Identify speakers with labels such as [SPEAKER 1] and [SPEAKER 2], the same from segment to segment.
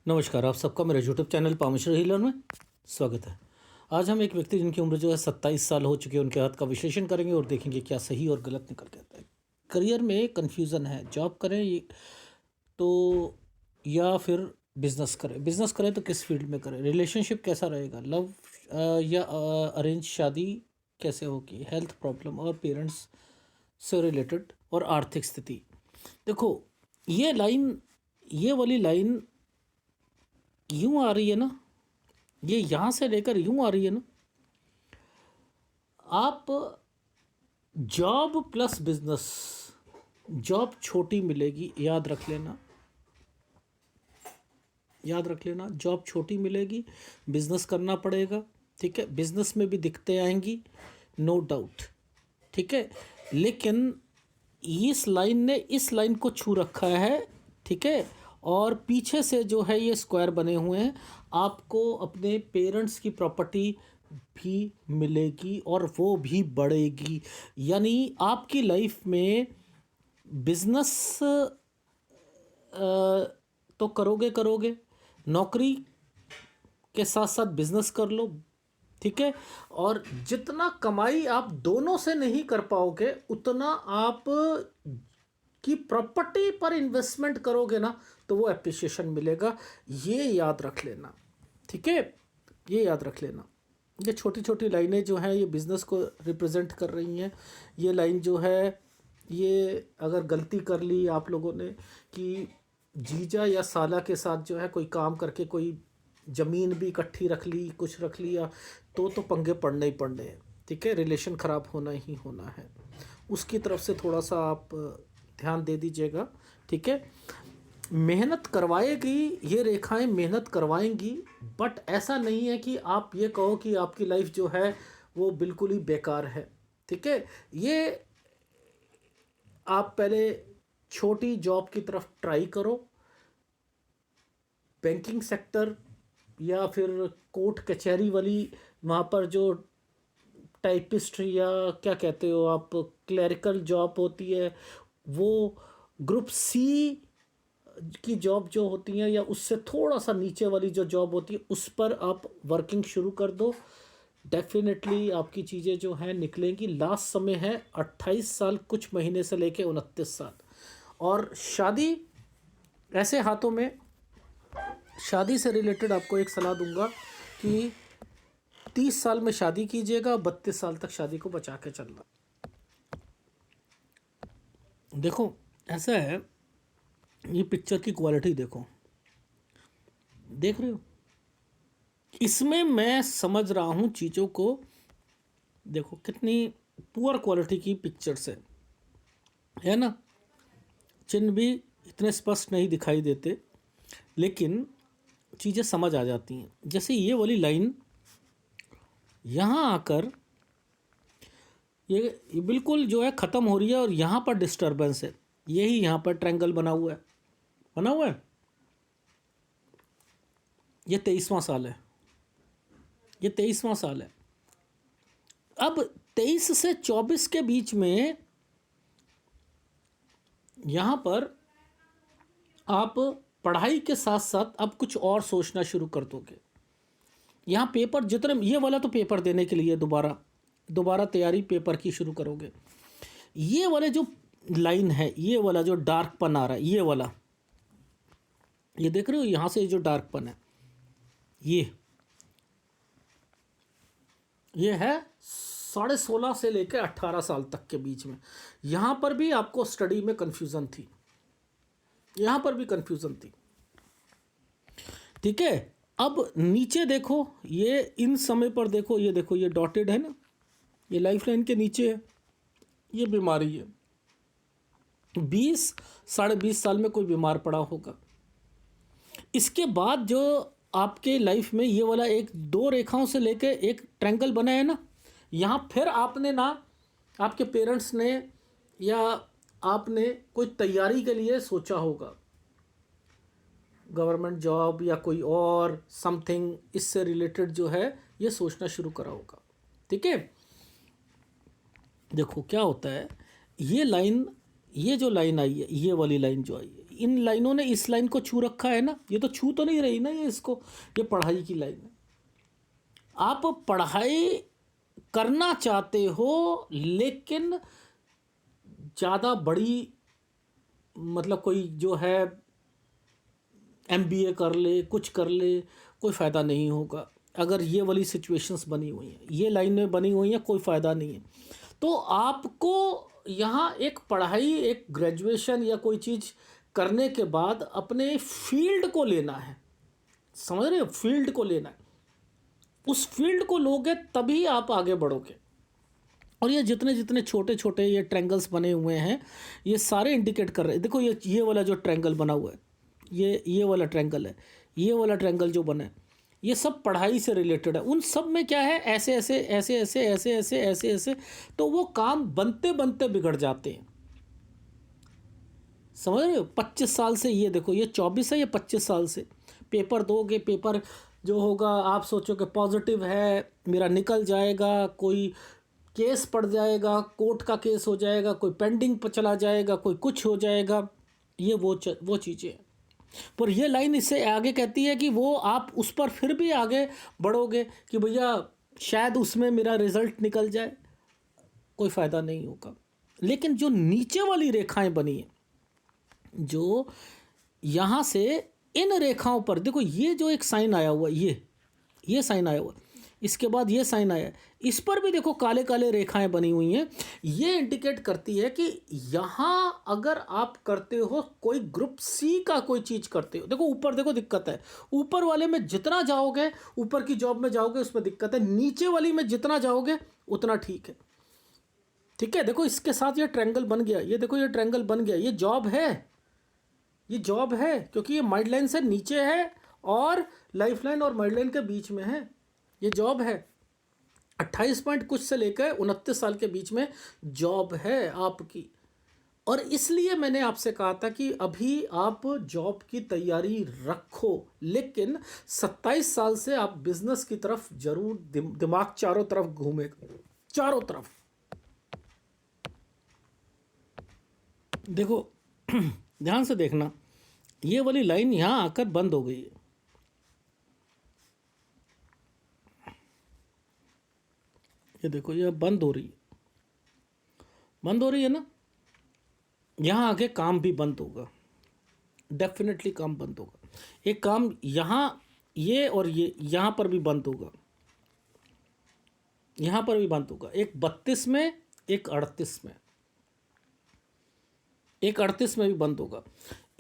[SPEAKER 1] नमस्कार, आप सबका मेरे यूट्यूब चैनल पामेश्वर हीलर में स्वागत है। आज हम एक व्यक्ति जिनकी उम्र जो है 27 साल हो चुकी है, उनके हाथ का विश्लेषण करेंगे और देखेंगे क्या सही और गलत निकल के आता है। करियर में कन्फ्यूज़न है, जॉब करें ये तो या फिर बिजनेस करें तो किस फील्ड में करें, रिलेशनशिप कैसा रहेगा, लव या अरेंज शादी कैसे होगी, हेल्थ प्रॉब्लम और पेरेंट्स से रिलेटेड और आर्थिक स्थिति। देखो, ये वाली लाइन यूं आ रही है ना, ये यहाँ से लेकर यूं आ रही है ना। आप जॉब प्लस बिजनेस, जॉब छोटी मिलेगी, याद रख लेना, जॉब छोटी मिलेगी, बिजनेस करना पड़ेगा। ठीक है, बिजनेस में भी दिक्कतें आएंगी, नो डाउट। ठीक है, लेकिन इस लाइन को छू रखा है। ठीक है, और पीछे से जो है ये स्क्वायर बने हुए हैं, आपको अपने पेरेंट्स की प्रॉपर्टी भी मिलेगी और वो भी बढ़ेगी। यानी आपकी लाइफ में बिजनेस तो करोगे, नौकरी के साथ साथ बिजनेस कर लो। ठीक है, और जितना कमाई आप दोनों से नहीं कर पाओगे, उतना आप की प्रॉपर्टी पर इन्वेस्टमेंट करोगे ना, तो वो एप्रिसिएशन मिलेगा। ये याद रख लेना। ठीक है, ये याद रख लेना। ये छोटी छोटी लाइनें जो हैं ये बिज़नेस को रिप्रेजेंट कर रही हैं। ये लाइन जो है, ये अगर गलती कर ली आप लोगों ने कि जीजा या साला के साथ जो है कोई काम करके कोई ज़मीन भी इकट्ठी रख ली, कुछ रख लिया, तो पंगे पड़ने ही पड़ने हैं। ठीक है, रिलेशन ख़राब होना ही होना है। उसकी तरफ से थोड़ा सा आप ध्यान दे दीजिएगा। ठीक है, मेहनत करवाएगी, ये रेखाएं मेहनत करवाएंगी, बट ऐसा नहीं है कि आप ये कहो कि आपकी लाइफ जो है वो बिल्कुल ही बेकार है। ठीक है, ये आप पहले छोटी जॉब की तरफ ट्राई करो, बैंकिंग सेक्टर या फिर कोर्ट कचहरी वाली, वहाँ पर जो टाइपिस्ट या क्या कहते हो आप, क्लरिकल जॉब होती है, वो ग्रुप सी की जॉब जो होती है या उससे थोड़ा सा नीचे वाली जो जॉब होती है, उस पर आप वर्किंग शुरू कर दो। डेफिनेटली आपकी चीज़ें जो हैं निकलेंगी। लास्ट समय है 28 साल कुछ महीने से लेके 29 साल। और शादी ऐसे हाथों में, शादी से रिलेटेड आपको एक सलाह दूंगा कि 30 साल में शादी कीजिएगा, 32 साल तक शादी को बचा के चलना। देखो ऐसा है, ये पिक्चर की क्वालिटी देखो, देख रहे हो, इसमें मैं समझ रहा हूँ चीज़ों को। देखो कितनी पुअर क्वालिटी की पिक्चर्स है ना। चिन्ह भी इतने स्पष्ट नहीं दिखाई देते, लेकिन चीज़ें समझ आ जाती हैं। जैसे ये वाली लाइन यहाँ आकर ये बिल्कुल जो है ख़त्म हो रही है और यहाँ पर डिस्टर्बेंस है। यही यहाँ पर ट्रायंगल बना हुआ है। ये 23वां साल है, ये 23वां साल है। अब 23 से 24 के बीच में यहाँ पर आप पढ़ाई के साथ साथ अब कुछ और सोचना शुरू कर दोगे। यहाँ पेपर जितने, ये वाला तो पेपर देने के लिए दोबारा तैयारी पेपर की शुरू करोगे। ये वाले जो लाइन है, ये वाला जो डार्कपन आ रहा है, ये वाला, ये देख रहे हो, यहाँ से जो डार्कपन है, ये है 16.5 से लेकर 18 साल तक के बीच में। यहाँ पर भी आपको स्टडी में कन्फ्यूज़न थी, यहाँ पर भी कन्फ्यूज़न थी। ठीक है, अब नीचे देखो, ये इन समय पर देखो, ये देखो, ये डॉटेड है ना, ये लाइफ लाइन के नीचे है, ये बीमारी है। 20 साढ़े 20 साल में कोई बीमार पड़ा होगा। इसके बाद जो आपके लाइफ में ये वाला एक दो रेखाओं से लेके एक ट्रायंगल बना है ना, यहाँ फिर आपने ना, आपके पेरेंट्स ने या आपने कोई तैयारी के लिए सोचा होगा, गवर्नमेंट जॉब या कोई और समथिंग इससे रिलेटेड जो है ये सोचना शुरू करा होगा। ठीक है, देखो क्या होता है, ये लाइन, ये जो लाइन आई है, ये वाली लाइन जो आई है, इन लाइनों ने इस लाइन को छू रखा है ना, ये तो छू तो नहीं रही ना ये इसको, ये पढ़ाई की लाइन है। आप पढ़ाई करना चाहते हो लेकिन ज़्यादा बड़ी, मतलब कोई जो है MBA कर ले, कुछ कर ले, कोई फ़ायदा नहीं होगा। अगर ये वाली सिचुएशंस बनी हुई हैं, ये लाइनें बनी हुई हैं, कोई फ़ायदा नहीं है। तो आपको यहाँ एक पढ़ाई, एक ग्रेजुएशन या कोई चीज़ करने के बाद अपने फील्ड को लेना है, समझ रहे हो, फील्ड को लेना है। उस फील्ड को लोगे तभी आप आगे बढ़ोगे। और ये जितने जितने छोटे छोटे ये ट्रायंगल्स बने हुए हैं, ये सारे इंडिकेट कर रहे हैं। देखो ये वाला जो ट्रायंगल बना हुआ है, ये वाला ट्रायंगल है, ये वाला ट्रायंगल जो बना है, ये सब पढ़ाई से रिलेटेड है। उन सब में क्या है, ऐसे ऐसे ऐसे ऐसे ऐसे ऐसे ऐसे ऐसे, तो वो काम बनते बनते बिगड़ जाते हैं, समझ रहे हो। 25 साल से, ये देखो ये 24 है, ये 25 साल से पेपर दोगे, पेपर जो होगा आप सोचोगे पॉजिटिव है, मेरा निकल जाएगा, कोई केस पड़ जाएगा, कोर्ट का केस हो जाएगा, कोई पेंडिंग पर चला जाएगा, कोई कुछ हो जाएगा, ये वो चीज़ें हैं। पर ये लाइन इससे आगे कहती है कि वो आप उस पर फिर भी आगे बढ़ोगे कि भैया शायद उसमें मेरा रिजल्ट निकल जाए, कोई फ़ायदा नहीं होगा। लेकिन जो नीचे वाली रेखाएं बनी हैं, जो यहाँ से इन रेखाओं पर देखो, ये जो एक साइन आया हुआ, ये साइन आया हुआ, इसके बाद ये साइन आया, इस पर भी देखो काले काले रेखाएं बनी हुई हैं। ये इंडिकेट करती है कि यहाँ अगर आप करते हो कोई ग्रुप C का कोई चीज़ करते हो, देखो ऊपर देखो दिक्कत है, ऊपर वाले में जितना जाओगे, ऊपर की जॉब में जाओगे उसमें दिक्कत है, नीचे वाली में जितना जाओगे उतना ठीक है। ठीक है, देखो इसके साथ ये ट्रायंगल बन गया, ये देखो ये ट्रायंगल बन गया, ये जॉब है, ये जॉब है, क्योंकि ये माइड लाइन से नीचे है और लाइफ लाइन और माइड लाइन के बीच में है, ये जॉब है। 28 पॉइंट कुछ से लेकर 29 साल के बीच में जॉब है आपकी। और इसलिए मैंने आपसे कहा था कि अभी आप जॉब की तैयारी रखो, लेकिन 27 साल से आप बिजनेस की तरफ जरूर दिमाग चारों तरफ घूमेगा, चारों तरफ। देखो ध्यान से देखना, ये वाली लाइन यहाँ आकर बंद हो गई है, ये देखो ये बंद हो रही है, बंद हो रही है ना। यहाँ आगे काम भी बंद होगा, डेफिनेटली काम बंद होगा। एक काम यहाँ, ये और ये यहाँ पर भी बंद होगा, यहाँ पर भी बंद होगा, एक 32 में, एक 38 में, एक 38 में भी बंद होगा।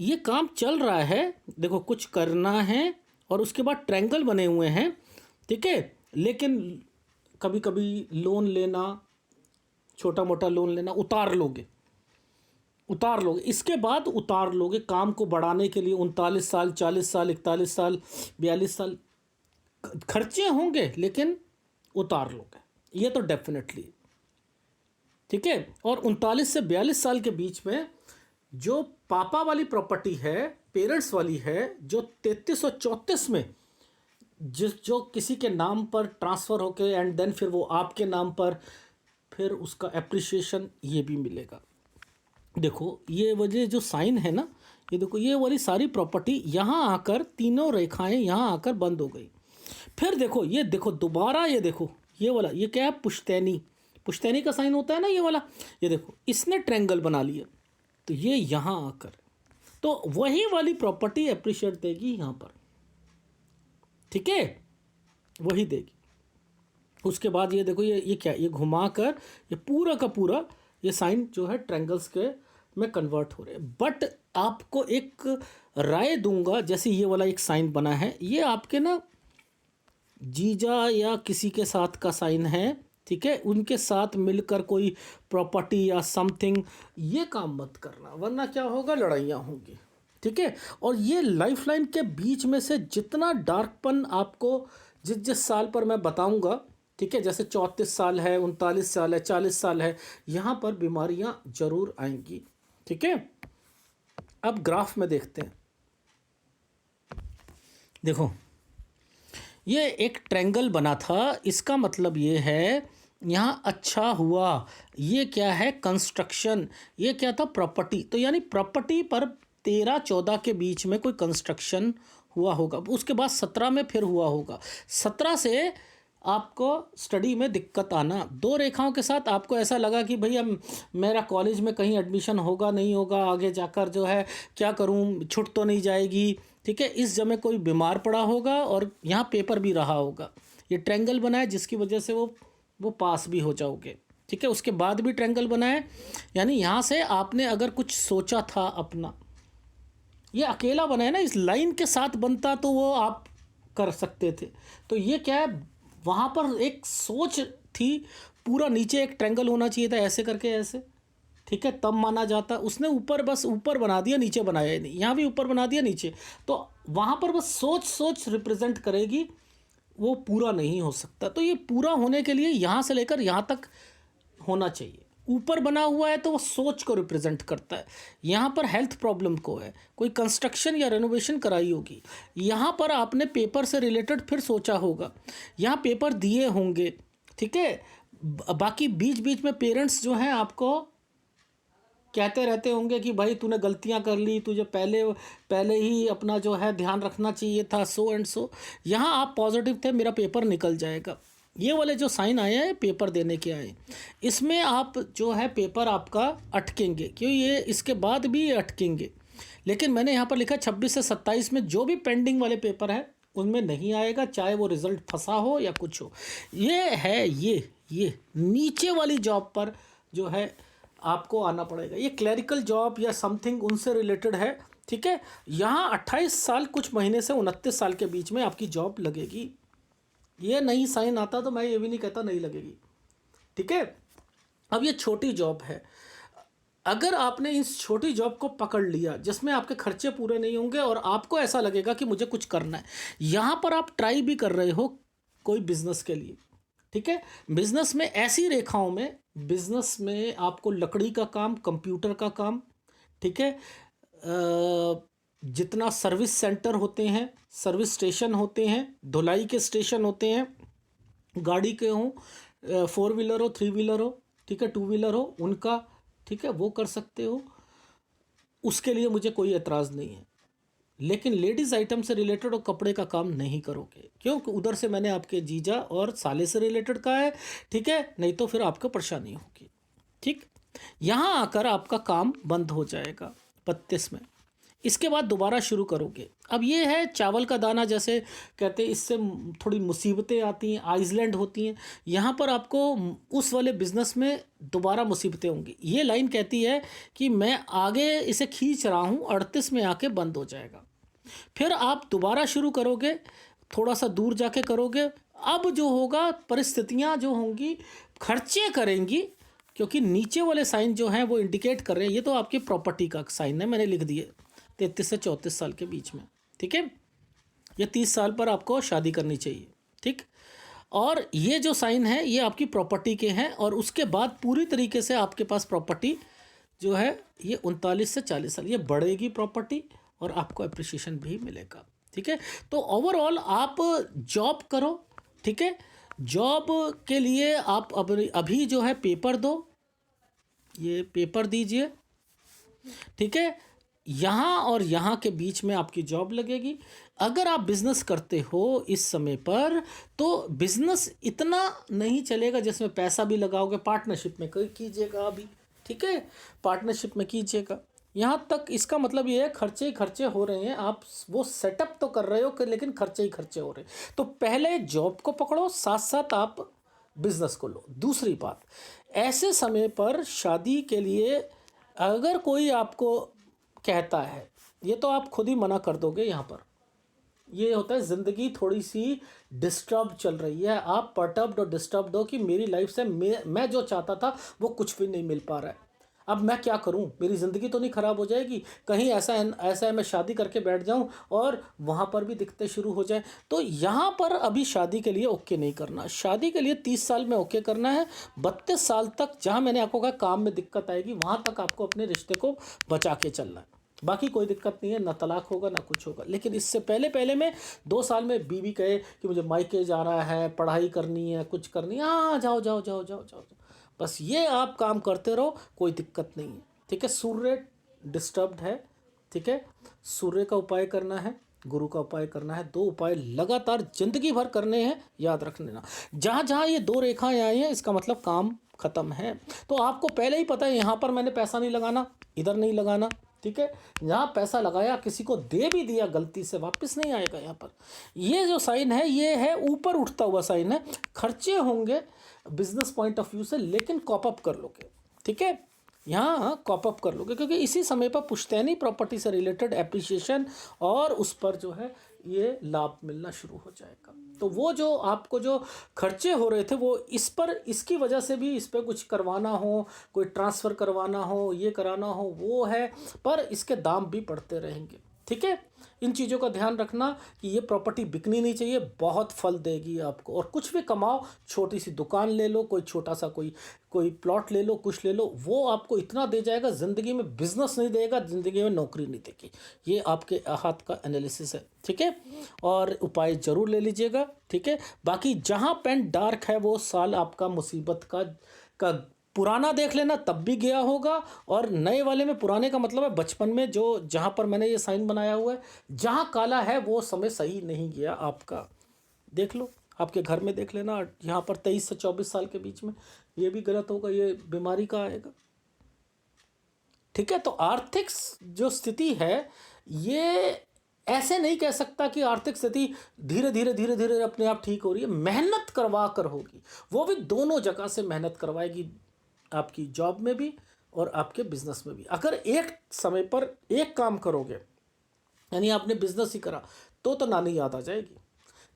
[SPEAKER 1] ये काम चल रहा है, देखो कुछ करना है और उसके बाद ट्रायंगल बने हुए हैं, ठीक है। लेकिन कभी कभी लोन लेना, छोटा मोटा लोन लेना, उतार लोगे, इसके बाद उतार लोगे काम को बढ़ाने के लिए। 39 साल, 40 साल, 41 साल, 42 साल खर्चे होंगे, लेकिन उतार लोगे, ये तो डेफिनेटली, ठीक है। और 39 से 42 साल के बीच में जो पापा वाली प्रॉपर्टी है, पेरेंट्स वाली है, जो 33 और 34 में जो किसी के नाम पर ट्रांसफ़र होके एंड देन फिर वो आपके नाम पर, फिर उसका एप्रिसिएशन ये भी मिलेगा। देखो ये वजह जो साइन है ना, ये देखो ये वाली सारी प्रॉपर्टी यहाँ आकर, तीनों रेखाएं यहाँ आकर बंद हो गई। फिर देखो ये देखो दोबारा, ये देखो ये वाला, ये क्या है, पुश्तैनी का साइन होता है ना ये वाला, ये देखो इसने ट्रायंगल बना लिया, तो ये यहाँ आकर, तो वही वाली प्रॉपर्टी एप्रिशिएट देगी यहाँ पर, ठीक है, वही देगी। उसके बाद ये देखो ये क्या, ये घुमा कर ये पूरा का पूरा ये साइन जो है ट्रायंगल्स के में कन्वर्ट हो रहे हैं। बट आपको एक राय दूंगा, जैसे ये वाला एक साइन बना है, ये आपके ना जीजा या किसी के साथ का साइन है, ठीक है, उनके साथ मिलकर कोई प्रॉपर्टी या समथिंग, ये काम मत करना, वरना क्या होगा, लड़ाइयाँ होंगी, ठीक है। और ये लाइफ लाइन के बीच में से जितना डार्कपन आपको जिस साल पर मैं बताऊंगा, ठीक है, जैसे 34 साल है, 39 साल है, 40 साल है, यहाँ पर बीमारियाँ जरूर आएंगी, ठीक है। अब ग्राफ में देखते हैं, देखो ये एक ट्रायंगल बना था, इसका मतलब ये है यहाँ अच्छा हुआ, ये क्या है, कंस्ट्रक्शन, ये क्या था, प्रॉपर्टी। तो यानी प्रॉपर्टी पर 13-14 के बीच में कोई कंस्ट्रक्शन हुआ होगा, उसके बाद 17 में फिर हुआ होगा। 17 से आपको स्टडी में दिक्कत आना, 2 रेखाओं के साथ आपको ऐसा लगा कि भैया मेरा कॉलेज में कहीं एडमिशन होगा नहीं होगा, आगे जाकर जो है क्या करूं, छूट तो नहीं जाएगी, ठीक है। इस समय कोई बीमार पड़ा होगा और यहाँ पेपर भी रहा होगा, ये ट्रायंगल बना है जिसकी वजह से वो पास भी हो जाओगे, ठीक है। उसके बाद भी ट्रायंगल बना है, यानी यहाँ से आपने अगर कुछ सोचा था अपना, ये अकेला बना है ना, इस लाइन के साथ बनता तो वो आप कर सकते थे। तो ये क्या है, वहाँ पर एक सोच थी, पूरा नीचे एक ट्रायंगल होना चाहिए था ऐसे करके ऐसे, ठीक है, तब माना जाता। उसने ऊपर बस ऊपर बना दिया, नीचे बनाया ही नहीं, यहाँ भी ऊपर बना दिया नीचे, तो वहाँ पर बस सोच रिप्रेजेंट करेगी, वो पूरा नहीं हो सकता। तो ये पूरा होने के लिए यहाँ से लेकर यहाँ तक होना चाहिए। ऊपर बना हुआ है तो वो सोच को रिप्रेजेंट करता है, यहाँ पर हेल्थ प्रॉब्लम को है, कोई कंस्ट्रक्शन या रेनोवेशन कराई होगी, यहाँ पर आपने पेपर से रिलेटेड फिर सोचा होगा, यहाँ पेपर दिए होंगे, ठीक है। बाकी बीच बीच में पेरेंट्स जो हैं आपको कहते रहते होंगे कि भाई तूने गलतियां कर ली, तुझे पहले ही अपना जो है ध्यान रखना चाहिए था, सो एंड सो। यहाँ आप पॉजिटिव थे, मेरा पेपर निकल जाएगा, ये वाले जो साइन आए हैं पेपर देने के आए, इसमें आप जो है पेपर आपका अटकेंगे, क्यों, ये इसके बाद भी ये अटकेंगे। लेकिन मैंने यहाँ पर लिखा 26 से 27 में जो भी पेंडिंग वाले पेपर हैं उनमें नहीं आएगा, चाहे वो रिज़ल्ट फंसा हो या कुछ हो। ये है ये नीचे वाली जॉब पर जो है आपको आना पड़ेगा, ये क्लरिकल जॉब या समथिंग उनसे रिलेटेड है, ठीक है। यहाँ 28 साल कुछ महीने से 29 साल के बीच में आपकी जॉब लगेगी। ये नहीं साइन आता तो मैं ये भी नहीं कहता नहीं लगेगी, ठीक है। अब ये छोटी जॉब है, अगर आपने इस छोटी जॉब को पकड़ लिया जिसमें आपके खर्चे पूरे नहीं होंगे और आपको ऐसा लगेगा कि मुझे कुछ करना है, यहाँ पर आप ट्राई भी कर रहे हो कोई बिजनेस के लिए, ठीक है। बिजनेस में ऐसी रेखाओं में, बिजनेस में आपको लकड़ी का काम, कंप्यूटर का काम, ठीक है, जितना सर्विस सेंटर होते हैं, सर्विस स्टेशन होते हैं, धुलाई के स्टेशन होते हैं, गाड़ी के हों, 4 व्हीलर हो, 3 व्हीलर हो, ठीक है, 2 व्हीलर हो, उनका, ठीक है, वो कर सकते हो, उसके लिए मुझे कोई एतराज़ नहीं है। लेकिन लेडीज़ आइटम से रिलेटेड और कपड़े का काम नहीं करोगे, क्योंकि उधर से मैंने आपके जीजा और साले से रिलेटेड कहा है, ठीक है, नहीं तो फिर आपको परेशानी होगी, ठीक। यहाँ आकर आपका काम बंद हो जाएगा 32 में, इसके बाद दोबारा शुरू करोगे। अब ये है चावल का दाना, जैसे कहते हैं, इससे थोड़ी मुसीबतें आती हैं, आइसलैंड होती हैं, यहाँ पर आपको उस वाले बिज़नेस में दोबारा मुसीबतें होंगी। ये लाइन कहती है कि मैं आगे इसे खींच रहा हूँ, 38 में आके बंद हो जाएगा, फिर आप दोबारा शुरू करोगे, थोड़ा सा दूर जाके करोगे। अब जो होगा, परिस्थितियाँ जो होंगी, खर्चे करेंगी, क्योंकि नीचे वाले साइन जो हैं वो इंडिकेट कर रहे हैं, ये तो आपकी प्रॉपर्टी का साइन है, मैंने लिख दिए 33 से 34 साल के बीच में, ठीक है। ये 30 साल पर आपको शादी करनी चाहिए, ठीक। और ये जो साइन है ये आपकी प्रॉपर्टी के हैं, और उसके बाद पूरी तरीके से आपके पास प्रॉपर्टी जो है ये 39 से 40 साल ये बढ़ेगी प्रॉपर्टी, और आपको अप्रिसिएशन भी मिलेगा, ठीक है। तो ओवरऑल आप जॉब करो, ठीक है। जॉब के लिए आप अभी जो है पेपर दो, ये पेपर दीजिए, ठीक है। यहाँ और यहाँ के बीच में आपकी जॉब लगेगी। अगर आप बिज़नेस करते हो इस समय पर, तो बिज़नेस इतना नहीं चलेगा जिसमें पैसा भी लगाओगे, पार्टनरशिप में कीजिएगा अभी, ठीक है, पार्टनरशिप में कीजिएगा। यहाँ तक इसका मतलब ये है, खर्चे ही खर्चे हो रहे हैं, आप वो सेटअप तो कर रहे हो लेकिन खर्चे ही खर्चे हो रहे हैं। तो पहले जॉब को पकड़ो, साथ साथ आप बिज़नेस को लो। दूसरी बात, ऐसे समय पर शादी के लिए अगर कोई आपको कहता है, ये तो आप खुद ही मना कर दोगे। यहाँ पर ये होता है, ज़िंदगी थोड़ी सी डिस्टर्ब चल रही है, आप पर्टर्ब्ड और डिस्टर्ब्ड हो कि मेरी लाइफ से मैं जो चाहता था वो कुछ भी नहीं मिल पा रहा है, अब मैं क्या करूं, मेरी ज़िंदगी तो नहीं ख़राब हो जाएगी, कहीं ऐसा है मैं शादी करके बैठ जाऊं और वहाँ पर भी दिक्कतें शुरू हो जाएं। तो यहाँ पर अभी शादी के लिए ओके नहीं करना, शादी के लिए 30 साल में ओके करना है। 32 साल तक, जहाँ मैंने आपको कहा काम में दिक्कत आएगी, वहाँ तक आपको अपने रिश्ते को बचा के चलना है, बाकी कोई दिक्कत नहीं है, ना तलाक होगा ना कुछ होगा। लेकिन इससे पहले में 2 साल में बीवी कहे कि मुझे मायके जाना है, पढ़ाई करनी है, कुछ करनी है, हाँ जाओ जाओ जाओ जाओ जाओ, बस ये आप काम करते रहो, कोई दिक्कत नहीं है, ठीक है। सूर्य डिस्टर्ब्ड है, ठीक है। सूर्य का उपाय करना है, गुरु का उपाय करना है। 2 उपाय लगातार जिंदगी भर करने हैं, याद रख लेना। जहाँ जहाँ ये 2 रेखाएं आई हैं इसका मतलब काम खत्म है। तो आपको पहले ही पता है यहाँ पर मैंने पैसा नहीं लगाना, इधर नहीं लगाना, ठीक है। जहाँ पैसा लगाया किसी को दे भी दिया गलती से, वापस नहीं आएगा यहाँ पर। ये जो साइन है ये है ऊपर उठता हुआ साइन है। खर्चे होंगे बिजनेस पॉइंट ऑफ व्यू से, लेकिन कॉप अप कर लोगे, ठीक है। यहाँ कॉप अप कर लोगे क्योंकि इसी समय पर पुश्तैनी प्रॉपर्टी से रिलेटेड एप्रिसिएशन और उस पर जो है ये लाभ मिलना शुरू हो जाएगा। तो वो जो आपको जो खर्चे हो रहे थे वो इस पर, इसकी वजह से भी इस पर कुछ करवाना हो, कोई ट्रांसफ़र करवाना हो, ये कराना हो, वो है, पर इसके दाम भी बढ़ते रहेंगे, ठीक है। इन चीज़ों का ध्यान रखना कि ये प्रॉपर्टी बिकनी नहीं चाहिए, बहुत फल देगी आपको। और कुछ भी कमाओ, छोटी सी दुकान ले लो, कोई छोटा सा कोई कोई प्लॉट ले लो, कुछ ले लो, वो आपको इतना दे जाएगा, ज़िंदगी में बिजनेस नहीं देगा, ज़िंदगी में नौकरी नहीं देगी। ये आपके हाथ का एनालिसिस है, ठीक है। और उपाय ज़रूर ले लीजिएगा, ठीक है। बाकी जहाँ पेन डार्क है वो साल आपका मुसीबत का पुराना देख लेना, तब भी गया होगा। और नए वाले में पुराने का मतलब है बचपन में जो, जहाँ पर मैंने ये साइन बनाया हुआ है, जहाँ काला है वो समय सही नहीं गया आपका। देख लो, आपके घर में देख लेना, यहाँ पर 23 से 24 साल के बीच में ये भी गलत होगा, ये बीमारी का आएगा, ठीक है। तो आर्थिक जो स्थिति है ये ऐसे नहीं कह सकता कि आर्थिक स्थिति धीरे धीरे धीरे धीरे अपने आप ठीक हो रही है, मेहनत करवा कर होगी। वो भी दोनों जगह से मेहनत करवाएगी, आपकी जॉब में भी और आपके बिजनेस में भी। अगर एक समय पर एक काम करोगे, यानी आपने बिजनेस ही करा, तो नानी याद आ जाएगी।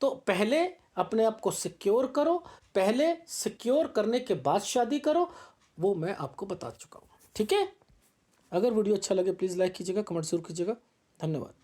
[SPEAKER 1] तो पहले अपने आप को सिक्योर करो, पहले सिक्योर करने के बाद शादी करो, वो मैं आपको बता चुका हूँ, ठीक है। अगर वीडियो अच्छा लगे प्लीज़ लाइक कीजिएगा, कमेंट जरूर कीजिएगा। धन्यवाद।